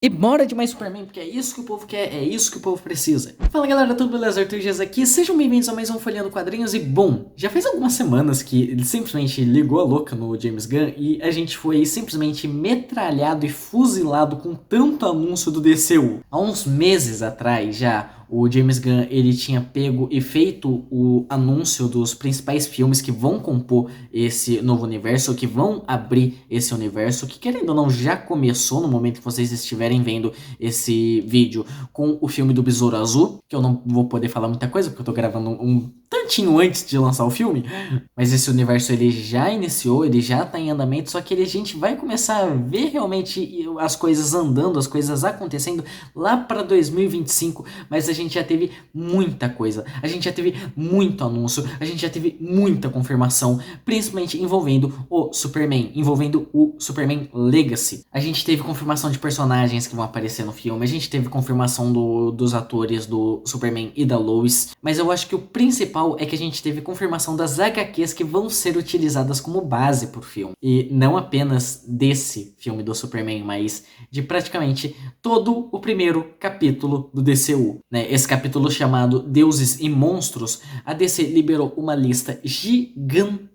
E bora de mais Superman, porque é isso que o povo quer, é isso que o povo precisa. Fala galera, tudo beleza? Arthur Dias aqui, sejam bem-vindos a mais um Folhando Quadrinhos. E bom, já faz algumas semanas que ele simplesmente ligou a louca no James Gunn e a gente foi simplesmente metralhado e fuzilado com tanto anúncio do DCU. Há uns meses atrás já, o James Gunn ele tinha pego e feito o anúncio dos principais filmes que vão compor esse novo universo, que vão abrir esse universo, que querendo ou não já começou no momento que vocês estiverem vendo esse vídeo, com o filme do Besouro Azul, que eu não vou poder falar muita coisa porque eu tô gravando um tantinho antes de lançar o filme, mas esse universo ele já iniciou, ele já tá em andamento, só que a gente vai começar a ver realmente as coisas andando, as coisas acontecendo lá para 2025, mas a gente já teve muita coisa, a gente já teve muito anúncio, a gente já teve muita confirmação, principalmente envolvendo o Superman, envolvendo o Superman Legacy. A gente teve confirmação de personagens que vão aparecer no filme, a gente teve confirmação dos atores do Superman e da Lois, mas eu acho que o principal é que a gente teve confirmação das HQs que vão ser utilizadas como base pro filme. E não apenas desse filme do Superman, mas de praticamente todo o primeiro capítulo do DCU, né? Esse capítulo chamado Deuses e Monstros, a DC liberou uma lista gigantesca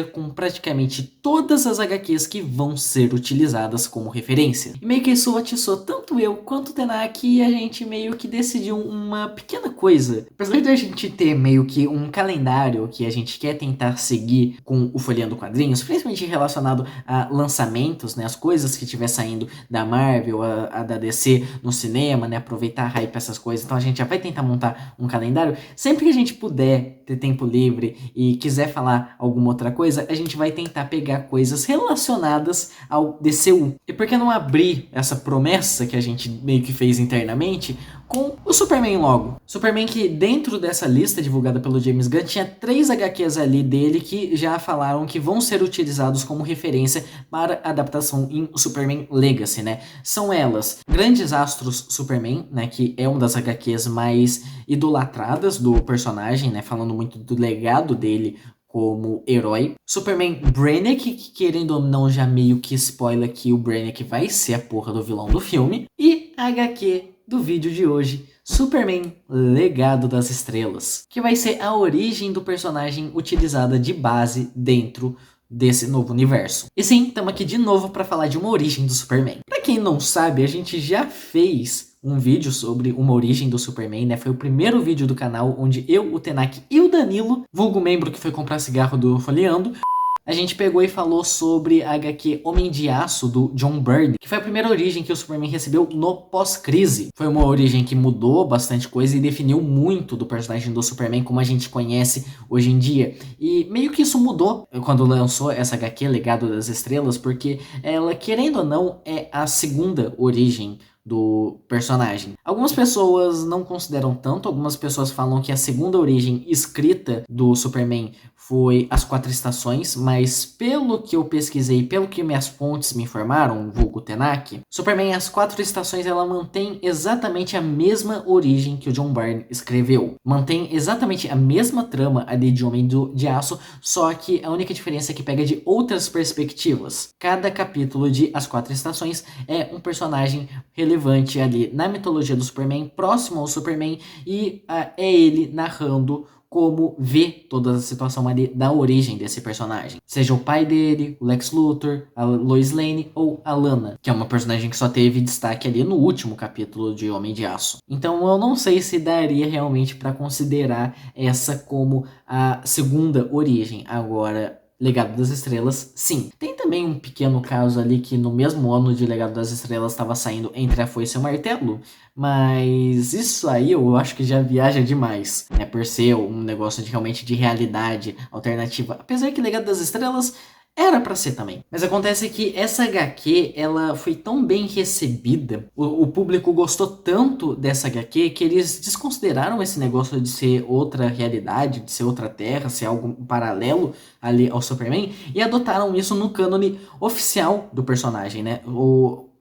com praticamente todas as HQs que vão ser utilizadas como referência. E meio que isso atiçou tanto eu quanto o Tenak e a gente meio que decidiu uma pequena coisa. Apesar de a gente ter meio que um calendário que a gente quer tentar seguir com o Folheando Quadrinhos, principalmente relacionado a lançamentos, né, as coisas que estiver saindo da Marvel, a da DC no cinema, né, aproveitar a hype essas coisas. Então a gente já vai tentar montar um calendário. Sempre que a gente puder ter tempo livre e quiser falar alguma outra coisa, a gente vai tentar pegar coisas relacionadas ao DCU. E por que não abrir essa promessa que a gente meio que fez internamente com o Superman logo? Superman que dentro dessa lista divulgada pelo James Gunn tinha 3 HQs ali dele que já falaram que vão ser utilizados como referência para adaptação em Superman Legacy, né? São elas Grandes Astros Superman, né, que é uma das HQs mais idolatradas do personagem, né, falando muito do legado dele como herói. Superman Brainiac, que querendo ou não já meio que spoiler que o Brainiac vai ser a porra do vilão do filme. E a HQ do vídeo de hoje, Superman Legado das Estrelas, que vai ser a origem do personagem utilizada de base dentro desse novo universo. E sim, estamos aqui de novo para falar de uma origem do Superman. Para quem não sabe, a gente já fez um vídeo sobre uma origem do Superman, né? Foi o primeiro vídeo do canal onde eu, o Tenak e o Danilo, vulgo membro que foi comprar cigarro do Folheando, a gente pegou e falou sobre a HQ Homem de Aço do John Byrne, que foi a primeira origem que o Superman recebeu no pós-crise. Foi uma origem que mudou bastante coisa e definiu muito do personagem do Superman como a gente conhece hoje em dia. E meio que isso mudou quando lançou essa HQ Legado das Estrelas, porque ela, querendo ou não, é a segunda origem do personagem. Algumas pessoas não consideram tanto, algumas pessoas falam que a segunda origem escrita do Superman foi As Quatro Estações, mas pelo que eu pesquisei, pelo que minhas fontes me informaram, vulgo Tenak, Superman As Quatro Estações ela mantém exatamente a mesma origem que o John Byrne escreveu. Mantém exatamente a mesma trama ali de Homem de Aço, só que a única diferença é que pega de outras perspectivas. Cada capítulo de As Quatro Estações é um personagem relevante ali na mitologia do Superman, próximo ao Superman, e é ele narrando como vê toda a situação ali da origem desse personagem. Seja o pai dele, o Lex Luthor, a Lois Lane ou a Lana, que é uma personagem que só teve destaque ali no último capítulo de Homem de Aço. Então eu não sei se daria realmente para considerar essa como a segunda origem. Agora, Legado das Estrelas, sim. Tem também um pequeno caso ali que no mesmo ano de Legado das Estrelas estava saindo Entre a Foice e o Martelo, mas isso aí eu acho que já viaja demais, né? Por ser um negócio realmente de realidade alternativa. Apesar que Legado das Estrelas era pra ser também. Mas acontece que essa HQ, ela foi tão bem recebida, o público gostou tanto dessa HQ que eles desconsideraram esse negócio de ser outra realidade, de ser outra terra, ser algo paralelo ali ao Superman, e adotaram isso no cânone oficial do personagem, né?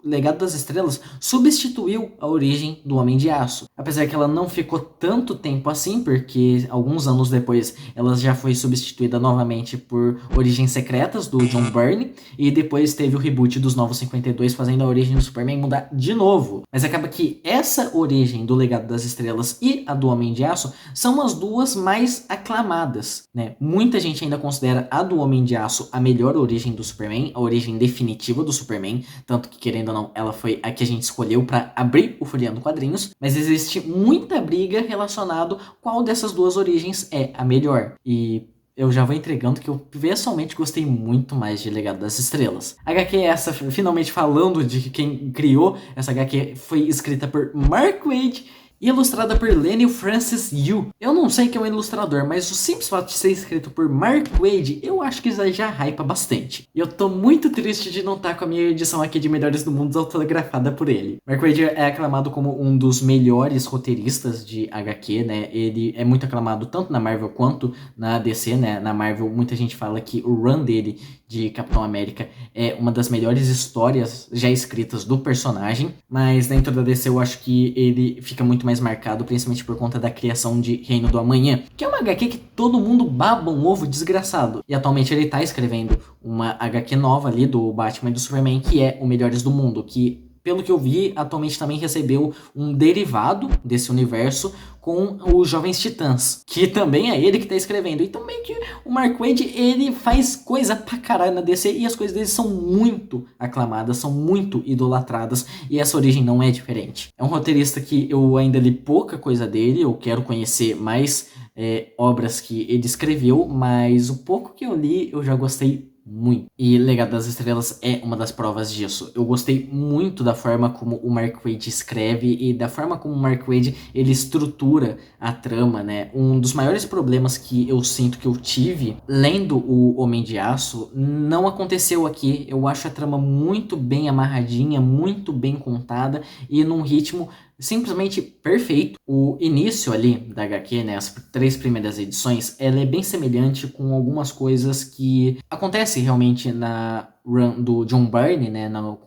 Legado das Estrelas substituiu a origem do Homem de Aço. Apesar que ela não ficou tanto tempo assim, porque alguns anos depois ela já foi substituída novamente por Origens Secretas, do John Byrne, e depois teve o reboot dos Novos 52, fazendo a origem do Superman mudar de novo. Mas acaba que essa origem do Legado das Estrelas e a do Homem de Aço são as duas mais aclamadas, né? Muita gente ainda considera a do Homem de Aço a melhor origem do Superman, a origem definitiva do Superman, tanto que, querendo ou não, ela foi a que a gente escolheu para abrir o Folheando Quadrinhos, mas existe muita briga relacionado qual dessas duas origens é a melhor. E eu já vou entregando que eu pessoalmente gostei muito mais de Legado das Estrelas. A HQ é essa, finalmente falando de que quem criou essa HQ foi escrita por Mark Waid e ilustrada por Lenny Francis Yu. Eu não sei quem é um ilustrador, mas o simples fato de ser escrito por Mark Waid, eu acho que isso já hypa bastante. E eu tô muito triste de não estar com a minha edição aqui de Melhores do Mundo autografada por ele. Mark Waid é aclamado como um dos melhores roteiristas de HQ, né? Ele é muito aclamado tanto na Marvel quanto na DC, né? Na Marvel, muita gente fala que o run dele de Capitão América é uma das melhores histórias já escritas do personagem, mas dentro da DC eu acho que ele fica muito mais marcado, principalmente por conta da criação de Reino do Amanhã, que é uma HQ que todo mundo baba um ovo desgraçado. E atualmente ele tá escrevendo uma HQ nova ali do Batman e do Superman, que é o Melhores do Mundo, que, pelo que eu vi, atualmente também recebeu um derivado desse universo com os Jovens Titãs, que também é ele que tá escrevendo. Então meio que o Mark Waid, ele faz coisa pra caralho na DC e as coisas dele são muito aclamadas, são muito idolatradas, e essa origem não é diferente. É um roteirista que eu ainda li pouca coisa dele, eu quero conhecer mais obras que ele escreveu, mas o pouco que eu li eu já gostei muito. E Legado das Estrelas é uma das provas disso. Eu gostei muito da forma como o Mark Waid escreve e da forma como o Mark Waid ele estrutura a trama, né? Um dos maiores problemas que eu sinto que eu tive lendo o Homem de Aço não aconteceu aqui. Eu acho a trama muito bem amarradinha, muito bem contada e num ritmo simplesmente perfeito. O início ali da HQ, né, as 3 primeiras edições, ela é bem semelhante com algumas coisas que acontecem realmente na run do John Byrne, né, no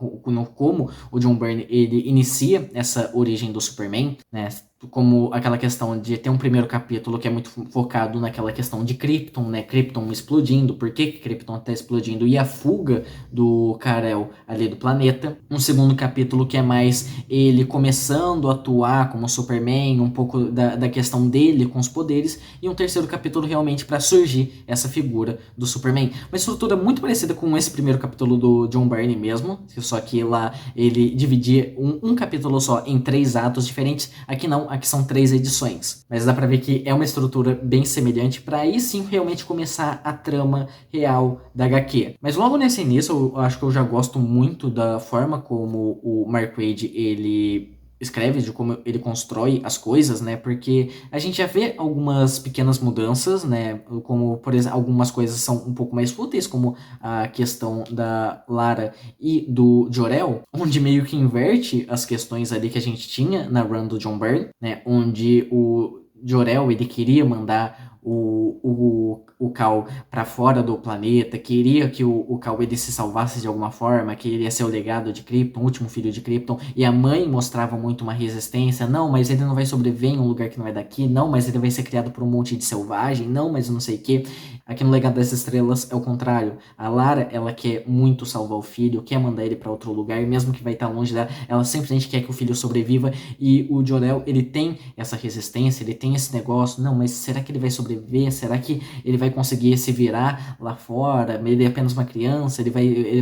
como o John Byrne ele inicia essa origem do Superman, né, como aquela questão de ter um primeiro capítulo que é muito focado naquela questão de Krypton, né, Krypton explodindo, por que Krypton tá explodindo e a fuga do Kal-El ali do planeta. Um segundo capítulo que é mais ele começando a atuar como Superman, um pouco da questão dele com os poderes, e um terceiro capítulo realmente para surgir essa figura do Superman. Uma estrutura muito parecida com esse primeiro capítulo do John Byrne mesmo, só que lá ele dividia um capítulo só em 3 atos diferentes. Aqui não, aqui são 3 edições. Mas dá pra ver que é uma estrutura bem semelhante para aí sim realmente começar a trama real da HQ. Mas logo nesse início eu acho que eu já gosto muito da forma como o Mark Waid ele escreve, de como ele constrói as coisas, né? Porque a gente já vê algumas pequenas mudanças, né? Como, por exemplo, algumas coisas são um pouco mais fúteis, como a questão da Lara e do Jor-El, onde meio que inverte as questões ali que a gente tinha na run do John Byrne, né? Onde o Jor-El, ele queria mandar o Kal para fora do planeta, queria que o Kal ele se salvasse de alguma forma, que ele ia ser o legado de Krypton, o último filho de Krypton, e a mãe mostrava muito uma resistência, não, mas ele não vai sobreviver em um lugar que não é daqui, não, mas ele vai ser criado por um monte de selvagem, não, mas não sei o que. Aqui no Legado das Estrelas é o contrário, a Lara, ela quer muito salvar o filho, quer mandar ele para outro lugar, e mesmo que vai estar longe dela, ela simplesmente quer que o filho sobreviva, e o Jor-El, ele tem essa resistência, ele tem esse negócio, não, mas será que ele vai sobreviver? Será que ele vai conseguir se virar lá fora? Ele é apenas uma criança, ele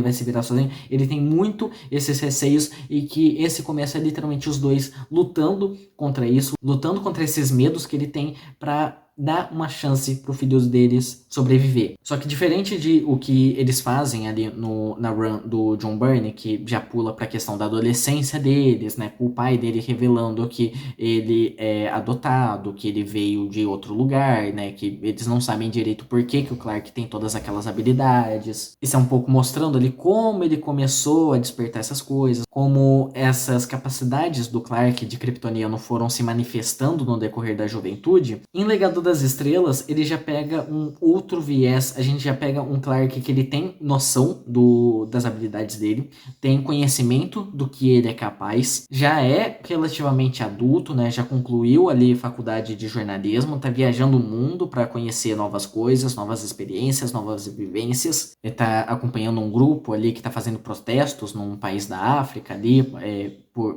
vai se virar sozinho? Ele tem muito esses receios e que esse começa literalmente os dois lutando contra isso, lutando contra esses medos que ele tem para dar uma chance pro filho deles sobreviver. Só que diferente de o que eles fazem ali na run do John Byrne, que já pula pra questão da adolescência deles, né, com o pai dele revelando que ele é adotado, que ele veio de outro lugar, né, que eles não sabem direito por que o Clark tem todas aquelas habilidades. Isso é um pouco mostrando ali como ele começou a despertar essas coisas, como essas capacidades do Clark de kryptoniano foram se manifestando no decorrer da juventude. Em Legado das Estrelas, ele já pega um outro viés, a gente já pega um Clark que ele tem noção das habilidades dele, tem conhecimento do que ele é capaz, já é relativamente adulto, né? Já concluiu ali faculdade de jornalismo, tá viajando o mundo para conhecer novas coisas, novas experiências, novas vivências. Ele tá acompanhando um grupo ali que tá fazendo protestos num país da África ali,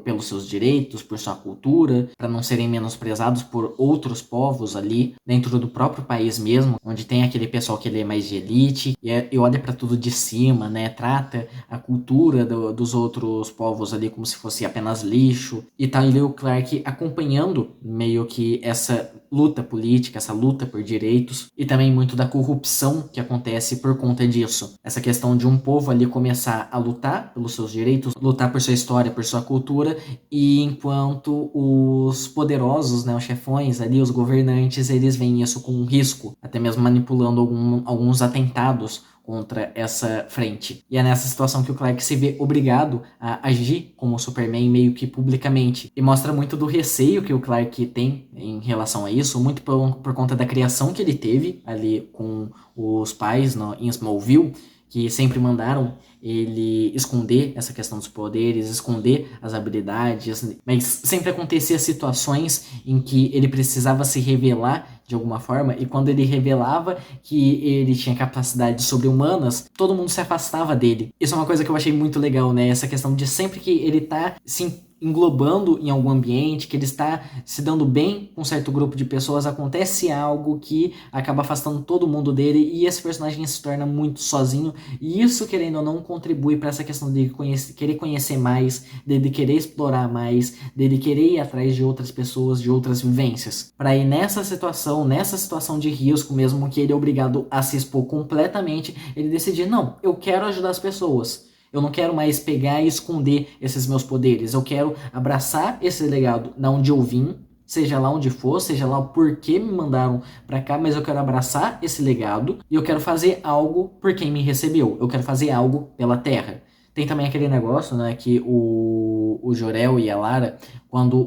pelos seus direitos, por sua cultura, para não serem menosprezados por outros povos ali, dentro do próprio país mesmo, onde tem aquele pessoal que ele é mais de elite e olha para tudo de cima, né? Trata a cultura dos outros povos ali como se fosse apenas lixo. E tá ali o Clark acompanhando meio que essa luta política, essa luta por direitos e também muito da corrupção que acontece por conta disso. Essa questão de um povo ali começar a lutar pelos seus direitos, lutar por sua história, por sua cultura, e enquanto os poderosos, né, os chefões ali, os governantes, eles veem isso com um risco, até mesmo manipulando alguns atentados contra essa frente. E é nessa situação que o Clark se vê obrigado a agir como Superman meio que publicamente. E mostra muito do receio que o Clark tem em relação a isso, muito por conta da criação que ele teve ali com os pais em Smallville, que sempre mandaram ele esconder essa questão dos poderes, esconder as habilidades, mas sempre acontecia situações em que ele precisava se revelar de alguma forma, e quando ele revelava que ele tinha capacidades sobre-humanas, todo mundo se afastava dele. Isso é uma coisa que eu achei muito legal, né? Essa questão de sempre que ele tá se englobando em algum ambiente, que ele está se dando bem com um certo grupo de pessoas, acontece algo que acaba afastando todo mundo dele e esse personagem se torna muito sozinho, e isso, querendo ou não, contribui para essa questão de querer conhecer mais, dele querer explorar mais, dele querer ir atrás de outras pessoas, de outras vivências, para ir nessa situação de risco mesmo, que ele é obrigado a se expor completamente, ele decidir, não, eu quero ajudar as pessoas. Eu não quero mais pegar e esconder esses meus poderes. Eu quero abraçar esse legado da onde eu vim, seja lá onde for, seja lá o porquê me mandaram pra cá, mas eu quero abraçar esse legado e eu quero fazer algo por quem me recebeu. Eu quero fazer algo pela Terra. Tem também aquele negócio, né, que o Jor-El e a Lara, quando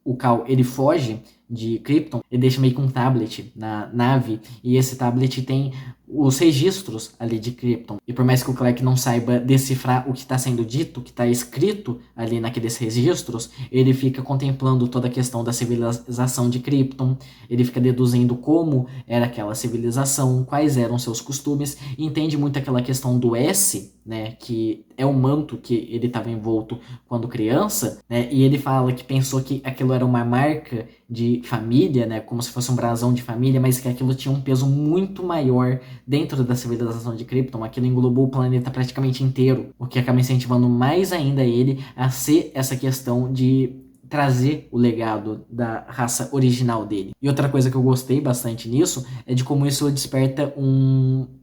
o Kal, ele foge de Krypton, ele deixa meio que um tablet na nave, e esse tablet tem os registros ali de Krypton. E por mais que o Clark não saiba decifrar o que está sendo dito, o que está escrito ali naqueles registros, ele fica contemplando toda a questão da civilização de Krypton, ele fica deduzindo como era aquela civilização, quais eram seus costumes, e entende muito aquela questão do S, né, que é o manto que ele estava envolto quando criança, né, e ele fala que pensou que aquilo era uma marca de família, né, como se fosse um brasão de família, mas que aquilo tinha um peso muito maior dentro da civilização de Krypton. Aquilo englobou o planeta praticamente inteiro, o que acaba incentivando mais ainda ele a ser essa questão de trazer o legado da raça original dele. E outra coisa que eu gostei bastante nisso é de como isso desperta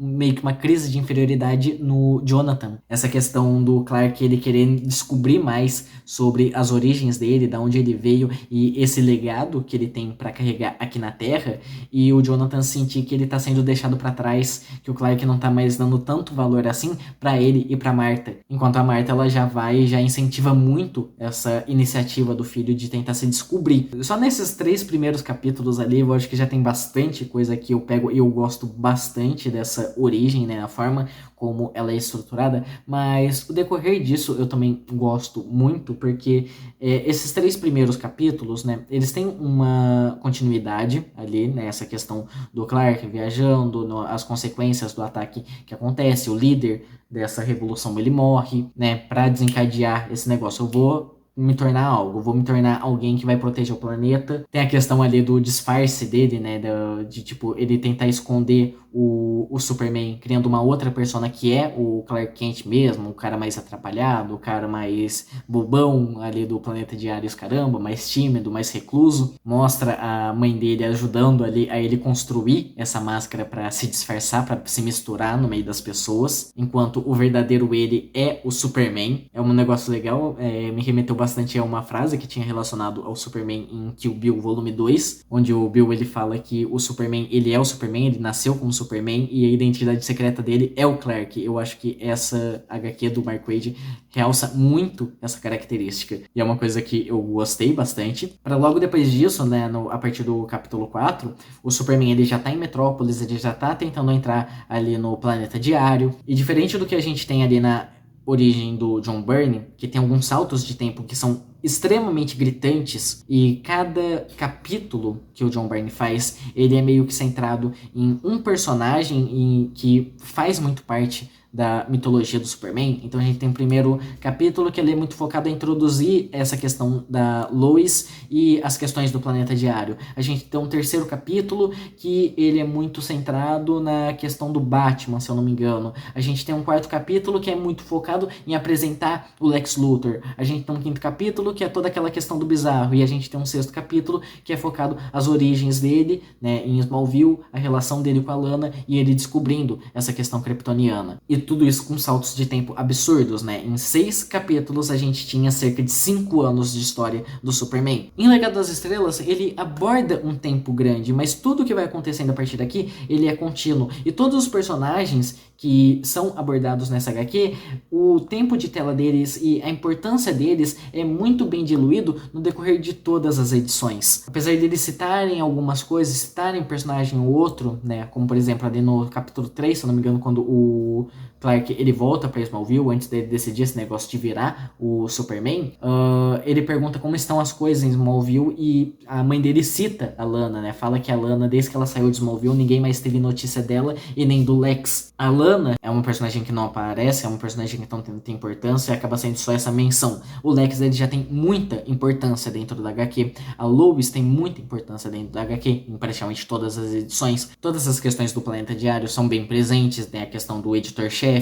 meio que uma crise de inferioridade no Jonathan. Essa questão do Clark, ele querer descobrir mais sobre as origens dele, da onde ele veio e esse legado que ele tem para carregar aqui na Terra, e o Jonathan sentir que ele tá sendo deixado para trás, que o Clark não tá mais dando tanto valor assim para ele e para Martha. Enquanto a Martha, ela já incentiva muito essa iniciativa do filho de tentar se descobrir. Só nesses 3 primeiros capítulos ali, eu acho que já tem bastante coisa que eu pego e eu gosto bastante dessa origem, né, a forma como ela é estruturada, mas o decorrer disso eu também gosto muito, porque esses 3 primeiros capítulos, né, eles têm uma continuidade ali, né, essa questão do Clark viajando, as consequências do ataque que acontece, o líder dessa revolução ele morre, né, para desencadear esse negócio. Eu vou me tornar algo, vou me tornar alguém que vai proteger o planeta. Tem a questão ali do disfarce dele, né, de tipo, ele tentar esconder o Superman, criando uma outra persona que é o Clark Kent mesmo, o cara mais atrapalhado, o cara mais bobão ali do planeta de Ares, caramba, mais tímido, mais recluso. Mostra a mãe dele ajudando ali a ele construir essa máscara para se disfarçar, para se misturar no meio das pessoas, enquanto o verdadeiro ele é o Superman. É um negócio legal, me remeteu bastante uma frase que tinha relacionado ao Superman em Kill Bill Volume 2, onde o Bill ele fala que o Superman, ele é o Superman, ele nasceu como Superman e a identidade secreta dele é o Clark. Eu acho que essa HQ do Mark Waid realça muito essa característica. E é uma coisa que eu gostei bastante. Para logo depois disso, né, a partir do capítulo 4, o Superman ele já tá em Metrópolis, ele já tá tentando entrar ali no Planeta Diário. E diferente do que a gente tem ali na origem do John Byrne, que tem alguns saltos de tempo que são extremamente gritantes, e cada capítulo que o John Byrne faz, ele é meio que centrado em um personagem que faz muito parte da mitologia do Superman. Então a gente tem o primeiro capítulo que ele é muito focado em introduzir essa questão da Lois e as questões do Planeta Diário. A gente tem um terceiro capítulo que ele é muito centrado na questão do Batman, se eu não me engano. A gente tem um quarto capítulo que é muito focado em apresentar o Lex Luthor. A gente tem um quinto capítulo que é toda aquela questão do bizarro, e a gente tem um sexto capítulo que é focado as origens dele, né, em Smallville, a relação dele com a Lana e ele descobrindo essa questão kryptoniana. E tudo isso com saltos de tempo absurdos, né? Em 6 capítulos a gente tinha cerca de 5 anos de história do Superman. Em Legado das Estrelas, ele aborda um tempo grande, mas tudo que vai acontecendo a partir daqui, ele é contínuo. E todos os personagens que são abordados nessa HQ, o tempo de tela deles e a importância deles é muito bem diluído no decorrer de todas as edições. Apesar de eles citarem algumas coisas, citarem um personagem ou outro, né, como por exemplo ali no capítulo 3, se eu não me engano, quando o Clark ele volta para Smallville antes dele decidir esse negócio de virar o Superman, ele pergunta como estão as coisas em Smallville e a mãe dele cita a Lana, né? Fala que a Lana, desde que ela saiu de Smallville, ninguém mais teve notícia dela e nem do Lex. A Lana é uma personagem que não aparece, é uma personagem que não tem importância e acaba sendo só essa menção. O Lex ele já tem muita importância dentro da HQ. A Lois tem muita importância dentro da HQ, em praticamente todas as edições. Todas as questões do Planeta Diário são bem presentes, né? A questão do editor-chefe.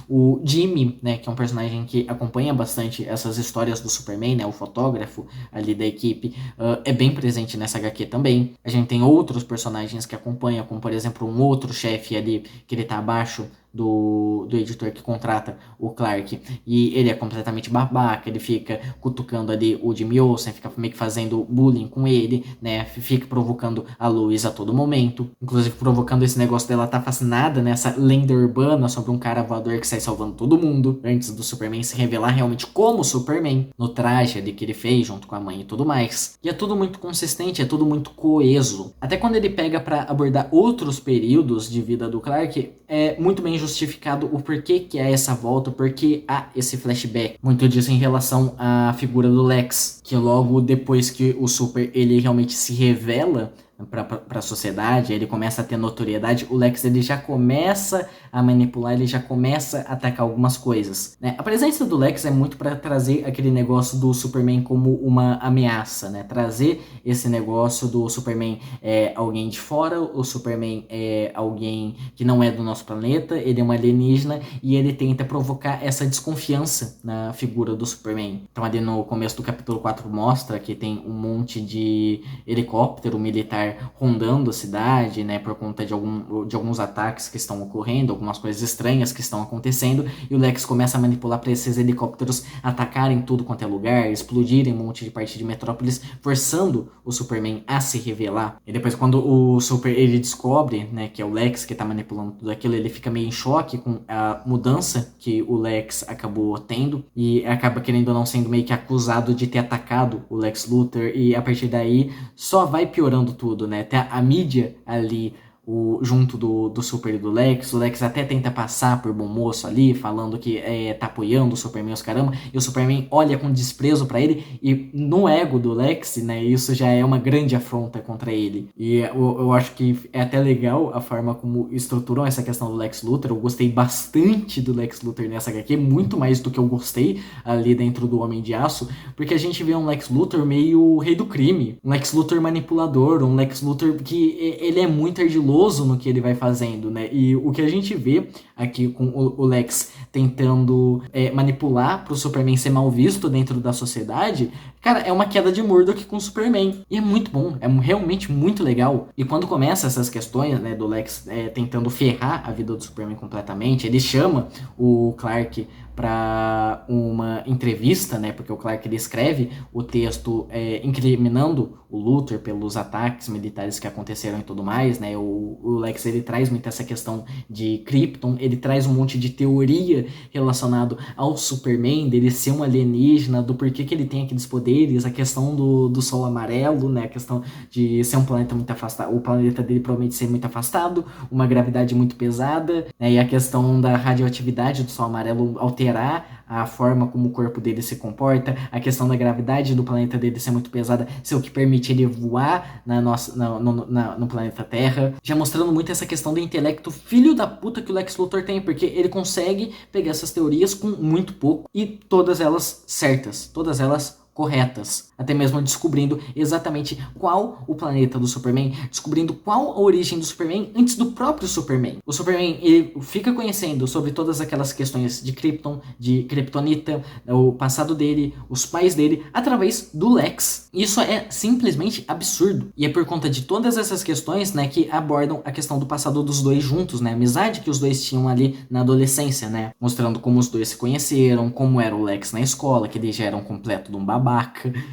O Jimmy, né, que é um personagem que acompanha bastante essas histórias do Superman, né? O fotógrafo ali da equipe, é bem presente nessa HQ também. A gente tem outros personagens que acompanham, como por exemplo um outro chefe ali, que ele tá abaixo do editor que contrata o Clark, e ele é completamente babaca, ele fica cutucando ali o Jimmy Olsen, fica meio que fazendo bullying com ele, né, fica provocando a Lois a todo momento, inclusive provocando esse negócio dela tá fascinada nessa lenda urbana sobre um cara voador que sai salvando todo mundo, antes do Superman se revelar realmente como Superman, no traje ali que ele fez junto com a mãe e tudo mais. E é tudo muito consistente, é tudo muito coeso. Até quando ele pega pra abordar outros períodos de vida do Clark, é muito bem justificado o porquê que há essa volta, o porquê há esse flashback. Muito disso em relação à figura do Lex, que logo depois que o Super ele realmente se revela para a sociedade, ele começa a ter notoriedade, o Lex ele já começa a manipular, ele já começa a atacar algumas coisas, né? A presença do Lex é muito para trazer aquele negócio do Superman como uma ameaça, né? Trazer esse negócio do Superman é alguém de fora, o Superman é alguém que não é do nosso planeta, ele é um alienígena e ele tenta provocar essa desconfiança na figura do Superman. Então ali no começo do capítulo 4 mostra que tem um monte de helicóptero militar rondando a cidade, né, por conta de alguns ataques que estão ocorrendo, algumas coisas estranhas que estão acontecendo, e o Lex começa a manipular para esses helicópteros atacarem tudo quanto é lugar, explodirem um monte de parte de Metrópolis, forçando o Superman a se revelar. E depois quando o Super ele descobre, né, que é o Lex que tá manipulando tudo aquilo, ele fica meio em choque com a mudança que o Lex acabou tendo, e acaba querendo ou não sendo meio que acusado de ter atacado o Lex Luthor, e a partir daí só vai piorando tudo, né? Até a mídia ali junto do Super e do Lex, o Lex até tenta passar por bom moço ali, falando que tá apoiando o Superman os caramba, e o Superman olha com desprezo pra ele, e no ego do Lex, né, isso já é uma grande afronta contra ele. E eu acho que é até legal a forma como estruturam essa questão do Lex Luthor. Eu gostei bastante do Lex Luthor nessa HQ, muito mais do que eu gostei ali dentro do Homem de Aço, porque a gente vê um Lex Luthor meio rei do crime, um Lex Luthor manipulador, um Lex Luthor que ele é muito ardiloso no que ele vai fazendo, né? E o que a gente vê aqui com o Lex tentando manipular pro Superman ser mal visto dentro da sociedade, cara, é uma queda de Murdock com o Superman. E é muito bom, é realmente muito legal. E quando começa essas questões, né, do Lex tentando ferrar a vida do Superman completamente, ele chama o Clark para uma entrevista, né? Porque o Clark ele escreve o texto incriminando o Luthor pelos ataques militares que aconteceram e tudo mais, né? O Lex ele traz muito essa questão de Krypton, ele traz um monte de teoria relacionado ao Superman, dele ser um alienígena, do porquê que ele tem aqueles poderes, a questão do Sol amarelo, né? A questão de ser um planeta muito afastado, o planeta dele provavelmente ser muito afastado, uma gravidade muito pesada, né? E a questão da radioatividade do Sol amarelo alterar a forma como o corpo dele se comporta, a questão da gravidade do planeta dele ser muito pesada, ser o que permite ele voar no planeta Terra, já mostrando muito essa questão do intelecto filho da puta que o Lex Luthor tem, porque ele consegue pegar essas teorias com muito pouco e todas elas certas, todas elas corretas, até mesmo descobrindo exatamente qual o planeta do Superman, descobrindo qual a origem do Superman antes do próprio Superman. O Superman ele fica conhecendo sobre todas aquelas questões de Krypton, de Kryptonita, o passado dele, os pais dele, através do Lex. Isso é simplesmente absurdo. E é por conta de todas essas questões, né, que abordam a questão do passado dos dois juntos, né, a amizade que os dois tinham ali na adolescência, né, mostrando como os dois se conheceram, como era o Lex na escola, que ele já era um completo de um babaca,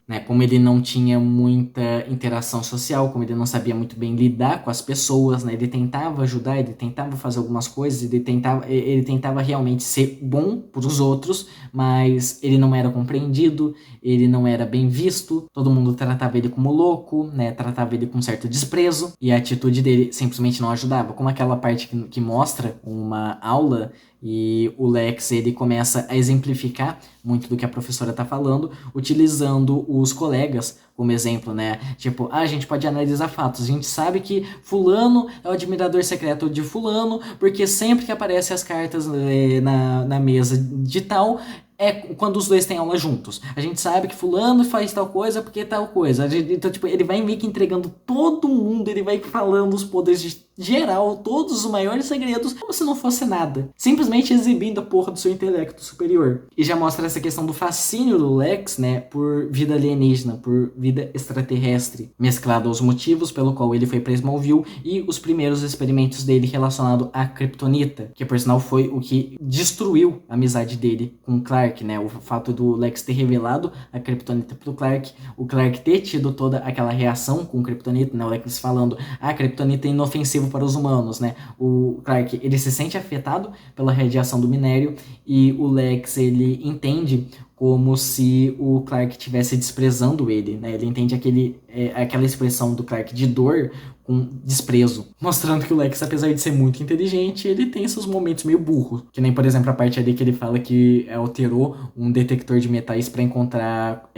né? Como ele não tinha muita interação social, como ele não sabia muito bem lidar com as pessoas, né? Ele tentava ajudar, ele tentava fazer algumas coisas, ele tentava realmente ser bom para os outros, mas ele não era compreendido, ele não era bem visto, todo mundo tratava ele como louco, né? Tratava ele com certo desprezo, e a atitude dele simplesmente não ajudava, como aquela parte que mostra uma aula e o Lex ele começa a exemplificar muito do que a professora tá falando, utilizando os colegas como exemplo, né? Tipo, a gente pode analisar fatos. A gente sabe que fulano é o admirador secreto de fulano, porque sempre que aparecem as cartas na mesa de tal, é quando os dois têm aula juntos. A gente sabe que fulano faz tal coisa porque tal coisa. Então, tipo, ele vai meio que entregando todo mundo, ele vai falando os poderes de geral, todos os maiores segredos, como se não fosse nada. Simplesmente exibindo a porra do seu intelecto superior. E já mostra essa questão do fascínio do Lex, né, por vida alienígena, por vida extraterrestre, mesclado aos motivos pelo qual ele foi pra Smallville e os primeiros experimentos dele relacionado à Kryptonita, que por sinal foi o que destruiu a amizade dele com o Clark, né, o fato do Lex ter revelado a Kryptonita pro Clark, o Clark ter tido toda aquela reação com o Kryptonita, né, o Lex falando, a Kryptonita é inofensiva para os humanos, né, o Clark, ele se sente afetado pela radiação do minério e o Lex, ele entende como se o Clark estivesse desprezando ele, né? Ele entende aquela expressão do Clark de dor com desprezo, mostrando que o Lex, apesar de ser muito inteligente, ele tem seus momentos meio burro, que nem, por exemplo, a parte ali que ele fala que alterou um detector de metais para encontrar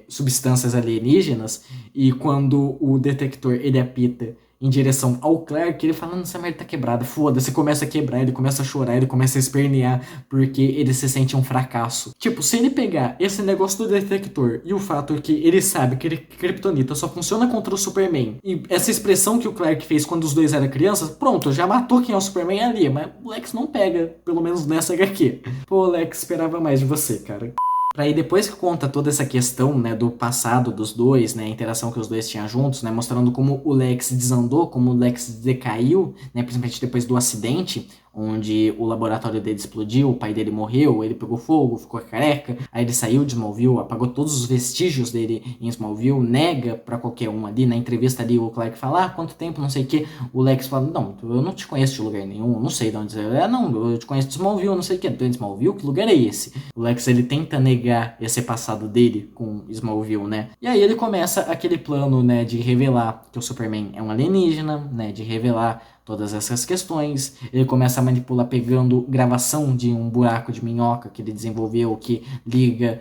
substâncias alienígenas, e quando o detector ele apita em direção ao Clark, ele fala, essa merda tá quebrada, foda-se, começa a quebrar, ele começa a chorar, ele começa a espernear, porque ele se sente um fracasso. Tipo, se ele pegar esse negócio do detector e o fato que ele sabe que Kryptonita só funciona contra o Superman, e essa expressão que o Clark fez quando os dois eram crianças, pronto, já matou quem é o Superman ali, mas o Lex não pega, pelo menos nessa HQ. Pô, Lex, esperava mais de você, cara. Aí depois que conta toda essa questão, né, do passado dos dois, né, a interação que os dois tinham juntos, né, mostrando como o Lex desandou, como o Lex decaiu, né, principalmente depois do acidente, onde o laboratório dele explodiu, o pai dele morreu, ele pegou fogo, ficou careca, aí ele saiu de Smallville, apagou todos os vestígios dele em Smallville, nega pra qualquer um ali, na entrevista ali o Clark fala, quanto tempo, não sei o que, o Lex fala, não, eu não te conheço de lugar nenhum, não sei de onde você é, não, eu te conheço de Smallville, não sei o que, tu é de Smallville, que lugar é esse? O Lex, ele tenta negar esse passado dele com Smallville, né, e aí ele começa aquele plano, né, de revelar que o Superman é um alienígena, né, de revelar todas essas questões, ele começa a manipular pegando gravação de um buraco de minhoca que ele desenvolveu, que liga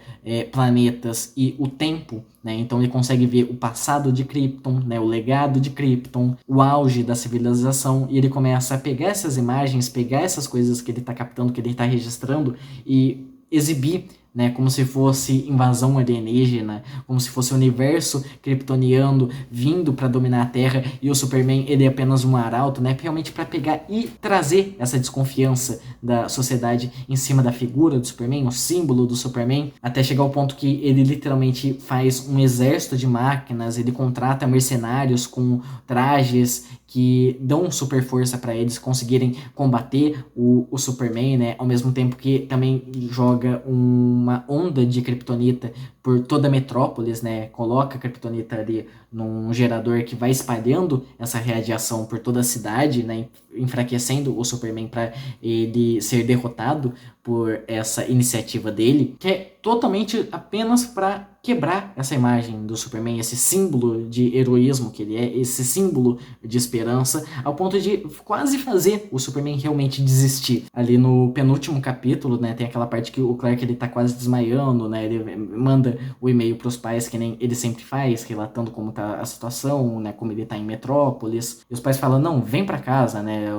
planetas e o tempo, né? Então ele consegue ver o passado de Krypton, né? O legado de Krypton, o auge da civilização, e ele começa a pegar essas imagens, pegar essas coisas que ele está captando, que ele está registrando e exibir né, como se fosse invasão alienígena, como se fosse o universo kryptoniano vindo para dominar a Terra e o Superman ele é apenas um arauto, né, realmente para pegar e trazer essa desconfiança da sociedade em cima da figura do Superman, o símbolo do Superman, até chegar ao ponto que ele literalmente faz um exército de máquinas, ele contrata mercenários com trajes que dão super força para eles conseguirem combater o Superman, né? Ao mesmo tempo que também joga uma onda de kryptonita por toda a metrópolis, né? Coloca a kryptonita ali num gerador que vai espalhando essa radiação por toda a cidade, né? Enfraquecendo o Superman para ele ser derrotado por essa iniciativa dele, que é totalmente apenas para quebrar essa imagem do Superman, esse símbolo de heroísmo que ele é, esse símbolo de esperança, ao ponto de quase fazer o Superman realmente desistir. Ali no penúltimo capítulo, né, tem aquela parte que o Clark ele tá quase desmaiando, né, ele manda o e-mail pros pais, que nem ele sempre faz, relatando como tá a situação, né, como ele tá em Metrópolis, e os pais falam, não, vem pra casa, né,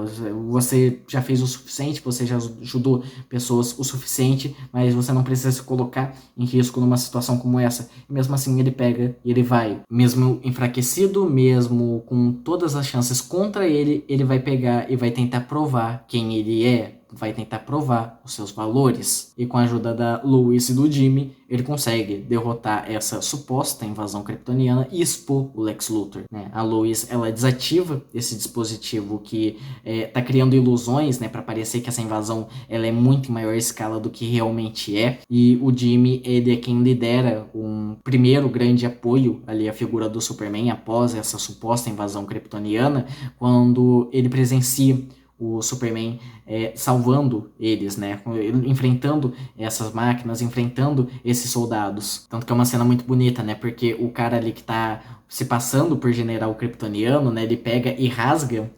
você já fez o suficiente, você já ajudou pessoas o suficiente, mas você não precisa se colocar em risco numa situação como essa. E mesmo assim ele pega e ele vai, mesmo enfraquecido, mesmo com todas as chances contra ele, ele vai pegar e vai tentar provar quem ele é, vai tentar provar os seus valores. E com a ajuda da Lois e do Jimmy, ele consegue derrotar essa suposta invasão kryptoniana e expor o Lex Luthor, né? A Lois, ela desativa esse dispositivo que tá criando ilusões, né, para parecer que essa invasão ela é muito em maior escala do que realmente é. E o Jimmy, ele é quem lidera um primeiro grande apoio ali à figura do Superman após essa suposta invasão kryptoniana, quando ele presencia o Superman salvando eles, né, enfrentando essas máquinas, enfrentando esses soldados. Tanto que é uma cena muito bonita, né, porque o cara ali que tá se passando por general kryptoniano, né, ele pega e rasga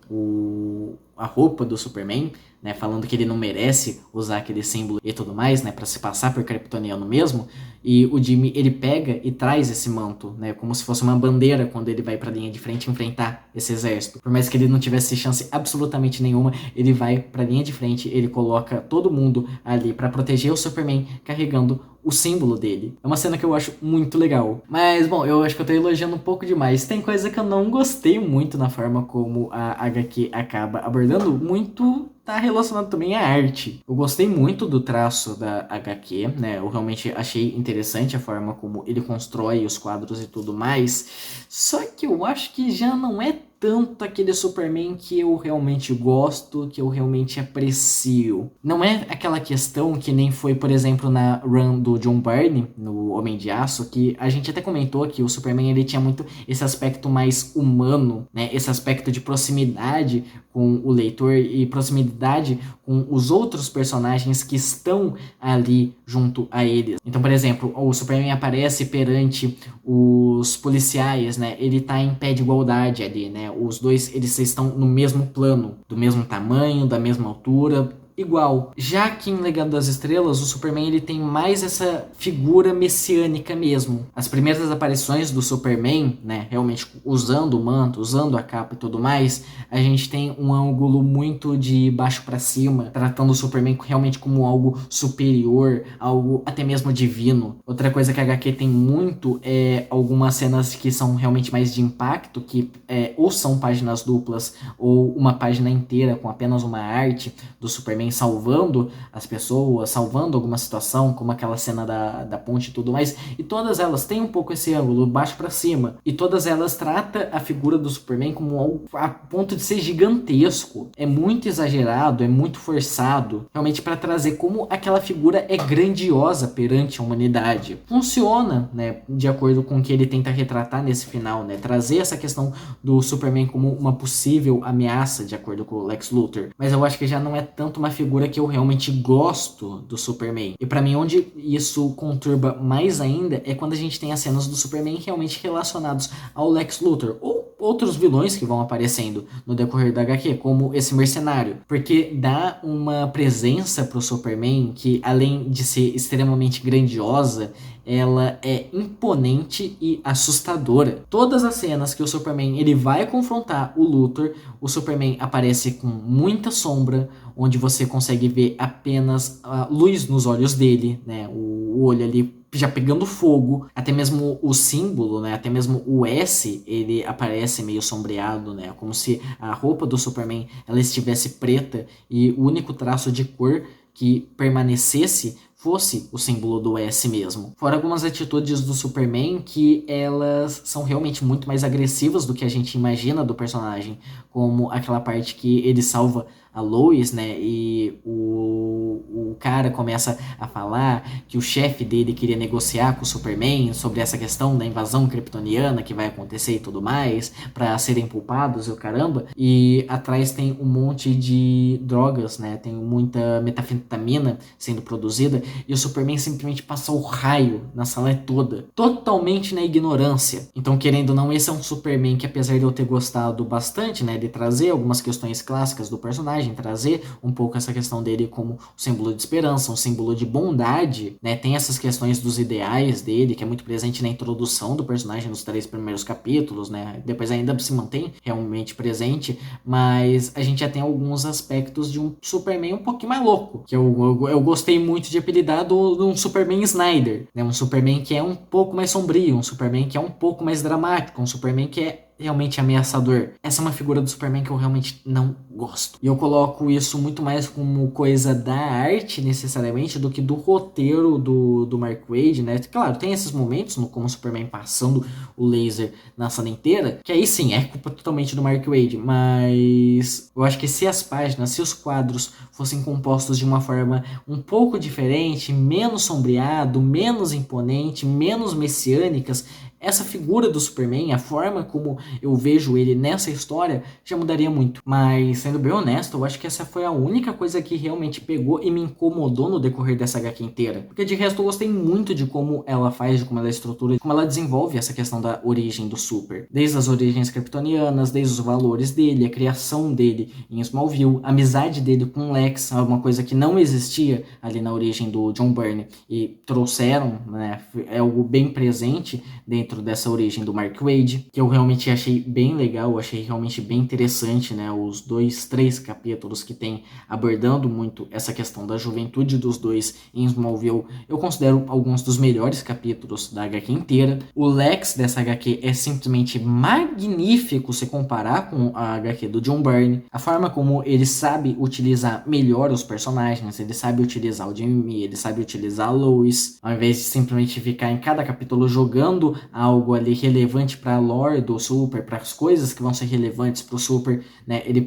a roupa do Superman, né, falando que ele não merece usar aquele símbolo e tudo mais, né, para se passar por kryptoniano mesmo. E o Jimmy, ele pega e traz esse manto, né, como se fosse uma bandeira quando ele vai pra linha de frente enfrentar esse exército. Por mais que ele não tivesse chance absolutamente nenhuma, ele vai pra linha de frente, ele coloca todo mundo ali pra proteger o Superman carregando o símbolo dele. É uma cena que eu acho muito legal. Mas, bom, eu acho que eu tô elogiando um pouco demais. Tem coisa que eu não gostei muito na forma como a HQ acaba abordando, muito tá relacionado também à arte. Eu gostei muito do traço da HQ, né? Eu realmente achei interessante a forma como ele constrói os quadros e tudo mais. Só que eu acho que já não é tanto aquele Superman que eu realmente gosto, que eu realmente aprecio. Não é aquela questão que nem foi, por exemplo, na run do John Byrne, no Homem de Aço, que a gente até comentou que o Superman ele tinha muito esse aspecto mais humano, né? Esse aspecto de proximidade com o leitor e proximidade com os outros personagens que estão ali junto a ele. Então, por exemplo, o Superman aparece perante os policiais, né? Ele tá em pé de igualdade ali, né? Os dois, eles estão no mesmo plano, do mesmo tamanho, da mesma altura, igual. Já que em Legado das Estrelas, o Superman ele tem mais essa figura messiânica mesmo. As primeiras aparições do Superman, né, realmente usando o manto, usando a capa e tudo mais, a gente tem um ângulo muito de baixo para cima, tratando o Superman realmente como algo superior, algo até mesmo divino. Outra coisa que a HQ tem muito é algumas cenas que são realmente mais de impacto, que ou são páginas duplas ou uma página inteira com apenas uma arte do Superman salvando as pessoas, salvando alguma situação, como aquela cena da ponte e tudo mais, e todas elas têm um pouco esse ângulo, baixo para cima, e todas elas tratam a figura do Superman como algo a ponto de ser gigantesco, é muito exagerado, é muito forçado, realmente para trazer como aquela figura é grandiosa perante a humanidade. Funciona, né, de acordo com o que ele tenta retratar nesse final, né, trazer essa questão do Superman como uma possível ameaça, de acordo com o Lex Luthor, mas eu acho que já não é tanto uma figura que eu realmente gosto do Superman. E pra mim, onde isso conturba mais ainda é quando a gente tem as cenas do Superman realmente relacionados ao Lex Luthor, ou outros vilões que vão aparecendo no decorrer da HQ, como esse mercenário, porque dá uma presença pro Superman que, além de ser extremamente grandiosa, ela é imponente e assustadora. Todas as cenas que o Superman ele vai confrontar o Luthor, o Superman aparece com muita sombra, onde você consegue ver apenas a luz nos olhos dele, né? O olho ali já pegando fogo, até mesmo o símbolo, né? Até mesmo o S, ele aparece meio sombreado, né? Como se a roupa do Superman ela estivesse preta e o único traço de cor que permanecesse fosse o símbolo do S mesmo. Fora algumas atitudes do Superman que elas são realmente muito mais agressivas do que a gente imagina do personagem, como aquela parte que ele salva a Lois, né, e o cara começa a falar que o chefe dele queria negociar com o Superman sobre essa questão da invasão kryptoniana que vai acontecer e tudo mais, para serem poupados e o caramba, e atrás tem um monte de drogas, né, tem muita metanfetamina sendo produzida, e o Superman simplesmente passa o raio na sala toda, totalmente na ignorância. Então, querendo ou não, esse é um Superman que, apesar de eu ter gostado bastante, né, de trazer algumas questões clássicas do personagem, trazer um pouco essa questão dele como um símbolo de esperança, um símbolo de bondade, né, tem essas questões dos ideais dele, que é muito presente na introdução do personagem nos 3 primeiros capítulos, né, depois ainda se mantém realmente presente, mas a gente já tem alguns aspectos de um Superman um pouquinho mais louco, que eu gostei muito de apelidar de um Superman Snyder, né, um Superman que é um pouco mais sombrio, um Superman que é um pouco mais dramático, um Superman que é realmente ameaçador. Essa é uma figura do Superman que eu realmente não gosto. E eu coloco isso muito mais como coisa da arte, necessariamente, do que do roteiro do Mark Waid, né? Claro, tem esses momentos, como o Superman passando o laser na sala inteira, que aí sim, é culpa totalmente do Mark Waid, mas eu acho que se as páginas, se os quadros fossem compostos de uma forma um pouco diferente, menos sombreado, menos imponente, menos messiânicas, essa figura do Superman, a forma como eu vejo ele nessa história, já mudaria muito. Mas, sendo bem honesto, eu acho que essa foi a única coisa que realmente pegou e me incomodou no decorrer dessa HQ inteira. Porque de resto eu gostei muito de como ela faz, de como ela estrutura, de como ela desenvolve essa questão da origem do Super. Desde as origens kryptonianas, desde os valores dele, a criação dele em Smallville, a amizade dele com Lex, uma coisa que não existia ali na origem do John Byrne. E trouxeram, né, é algo bem presente dentro dessa origem do Mark Waid, que eu realmente achei bem legal, achei realmente bem interessante, né, os 3 capítulos que tem abordando muito essa questão da juventude dos dois em Smallville, eu considero alguns dos melhores capítulos da HQ inteira. O Lex dessa HQ é simplesmente magnífico se comparar com a HQ do John Byrne, a forma como ele sabe utilizar melhor os personagens, ele sabe utilizar o Jimmy, ele sabe utilizar a Lois, ao invés de simplesmente ficar em cada capítulo jogando algo ali relevante para a lore do Super, para as coisas que vão ser relevantes para o Super, né? Ele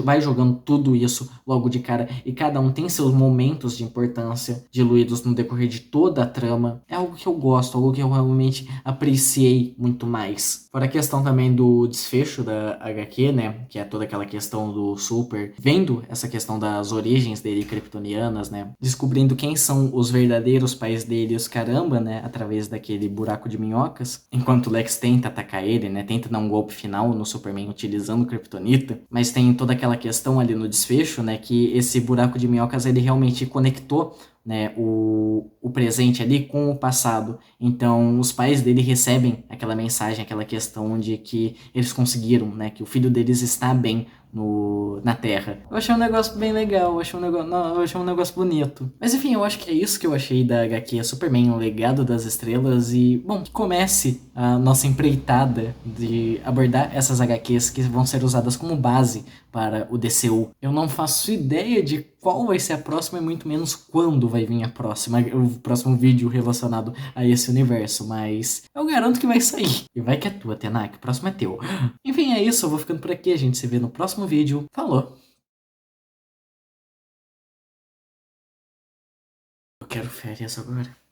vai jogando tudo isso logo de cara e cada um tem seus momentos de importância diluídos no decorrer de toda a trama. É algo que eu gosto, algo que eu realmente apreciei muito mais. Fora a questão também do desfecho da HQ, né? Que é toda aquela questão do Super, vendo essa questão das origens dele kryptonianas, né? Descobrindo quem são os verdadeiros pais dele, os caramba, né? Através daquele buraco de minhocas, enquanto o Lex tenta atacar ele, né, tenta dar um golpe final no Superman utilizando Kryptonita, mas tem toda aquela questão ali no desfecho, né, que esse buraco de minhocas ele realmente conectou, né, o presente ali com o passado. Então os pais dele recebem aquela mensagem, aquela questão de que eles conseguiram, né, que o filho deles está bem na Terra. Eu achei um negócio bem legal, eu achei um negócio bonito. Mas enfim, eu acho que é isso que eu achei da HQ Superman, o Legado das Estrelas. E, bom, que comece a nossa empreitada de abordar essas HQs que vão ser usadas como base para o DCU. Eu não faço ideia de qual vai ser a próxima e muito menos quando vai vir o próximo vídeo relacionado a esse universo, mas eu garanto que vai sair. E vai que é tua, Tenak, o próximo é teu. Enfim, é isso, eu vou ficando por aqui, a gente se vê no próximo vídeo. Falou! Eu quero férias agora.